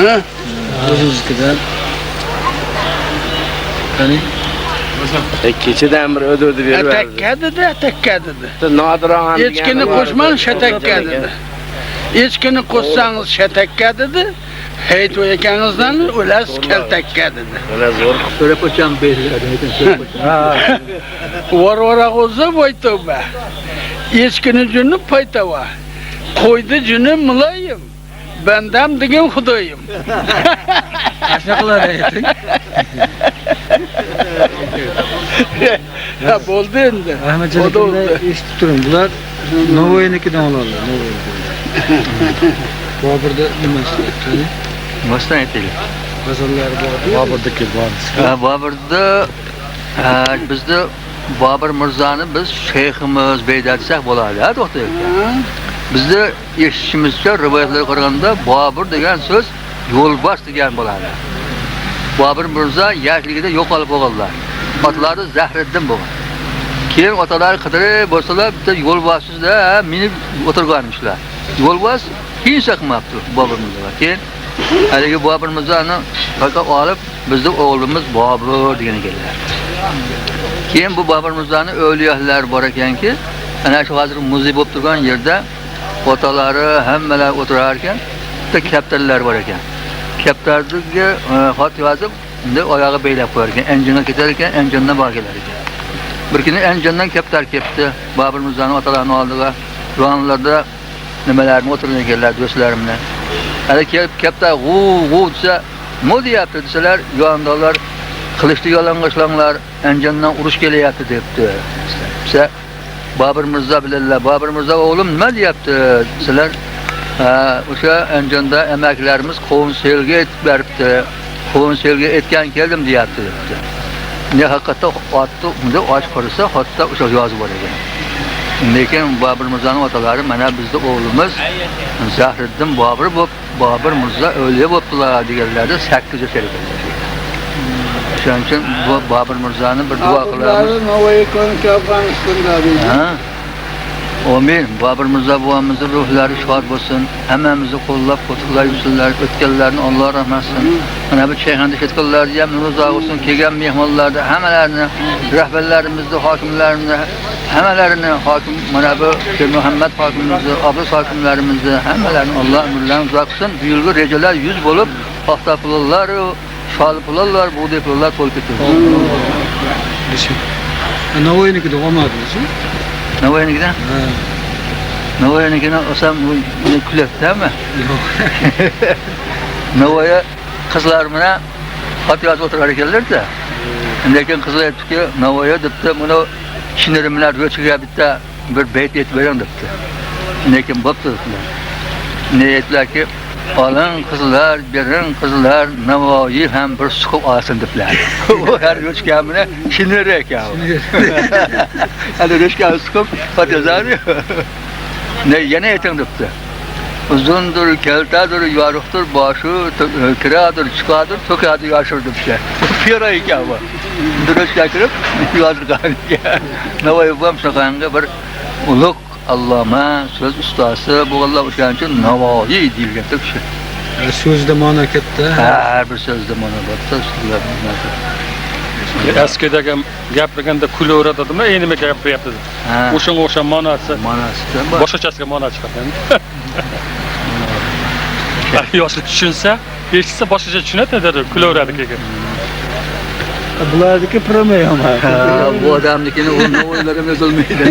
Ha? O'zimiznikidan. Qani? Kechadan bir o'dib berib. Atakka dedi. Nodiron Echkini qo'shmang shatakka dedi. Echkini qo'shsangiz shatakka dedi. Hayto ekaningizdan o'lasiz kaltakka dedi. Mana zo'r. So'rab o'cham bezladi ekan. Var qo'zza boytoba. Echkini juni paytava. Qo'ydi juni muloyim. Bandam degan xudoyim. Qashqa qilar ayting. Ha bo'ldi endi. Rahmatjonlar eshitib turing. Bular Novoynikidan oladilar, Novoynikidan. Boburda nimasi? Qani? Boshdan aytaylik. G'azallari bor. Boburdiki bor. Boburda bizda Bobur Mirzoni biz shayximiz deysak bo'ladi, to'xtaylik. Bizda eshitishimizcha rivoyatlarga qaraganda Bobur degan so'z yo'lbars degan bo'ladi. Bobur Mirzo yoshligida yo'qolib qolganlar. Otalari Zahriddin bo'lgan. Keyin otalari qidirib bo'lsalar bitta yo'lbarsizda minib o'tirganmişlar. Yo'lbars hech qilmabdi Bobur Mirzo. Keyin haligi Bobur Mirzoni faqat olib bizda o'g'limiz Bobur degan ekanlar. Keyin bu Bobur Mirzoni o'liyolar bor ekanki, ana shu hozir muzey bo'lib turgan yerda otalari hammalar o'tirar ekan, bitta kaptarlar bor ekan. Kaptarga xat yozib, unda oyog'i beylab qo'yar ekan, enjinga ketar ekan, enjindan bor kelar ekan. Bir kuni enjindan kaptar kelibdi, Bobur Mirzoni otalarini oldiga, yonlarida nimalarni o'tirgan ekanlar do'stlarim bilan. Hali kelib kaptar g'u desa, nima deyapti desalar, yondalar qilishdi yolang'ishlanglar, enjindan urush kelyapti debdi. Desa Bobur Mirzo bilanlar, Bobur Mirzo o'g'lim nima deyapti desalar, o'sha enjinda emaklarimiz qovun selga etib beribdi. Qovun selga etgan keldim deyapti debdi. Ne haqiqatda otni unda och qolsa, hatto o'sha yozib bor ekan. Lekin Bobur Mirzoning otalari mana bizda o'g'limiz Zahriddin Bobur bo'lib, Bobur Mirzo o'lya bo'libdilar deganlarda 8 yoshar ekan. Shuning uchun bu Bobur Mirzoni bir duo qilamiz. Navoiy ko'nki Afg'onistonda deydi. Amin. Bobur Mirzo buvamizning ruhlari shod bo'lsin. Hammamizni qo'llab-quvvatlab yursinlar. O'tganlarni Alloh rahmat qilsin. Mana bu Chayxonda ketganlarni ham ro'za olsin, kelgan mehmonlarni hammalarini, rahbarlarimizni, hokimlarni hammalarini, hokim mana bu Muhammad hokimimizni, Abbos hokimlarimizni hammalarini Alloh umrlarini uzoq qilsin. Bu yilgi rejalar 100 bo'lib, paxta pullar, shol pullar, buğday pullar to'lib ketdi. Novoynikida olmadingizmi? Navoiynikidan? Navoiynikidan olsam kulyaptimi? Yo'q. Navoiy qizlar bilan xat yozib o'tirar ekanlar-da. Lekin qizlar aytdiki, Navoiy debdi, buni shinnirim bilan ro'chiga bitta bir bayt aytib bering debdi. Lekin bo'pti dedilar. Ne aytdilarki, oling qizlar, bering qizlar, Navoiy ham bir suqib olsin dedilar. U har ro'chga bilan shinnir ekan. Hali ro'chga suqib xat yozadi. Ne yana ayting debdi. Uzundur, keltadir, yorug'dir, boshi, kiradir, chiqadir, to'kadir, yoshir debdi. Pira ekan bu. Ro'chga kirib yozgan ekan. Navoiy ham shunaqangi bir ulug' alloma, so'z ustasi bo'lganlar o'shaning uchun Navoiy deyilgan kishi. So'zda ma'no katta. Har bir so'zda ma'no bor. Eskidagi gapirganda kulaveradimi, enimi gapiryapti. O'shanga o'sha ma'nosi. Boshqachasiga ma'no chiqadi. Yoshli tushunsa, eshitsa boshqacha tushunadi, kulaveradi keyin. Bulardiki promoyama. Bu odamnikini o'ylarga yozilmaydi.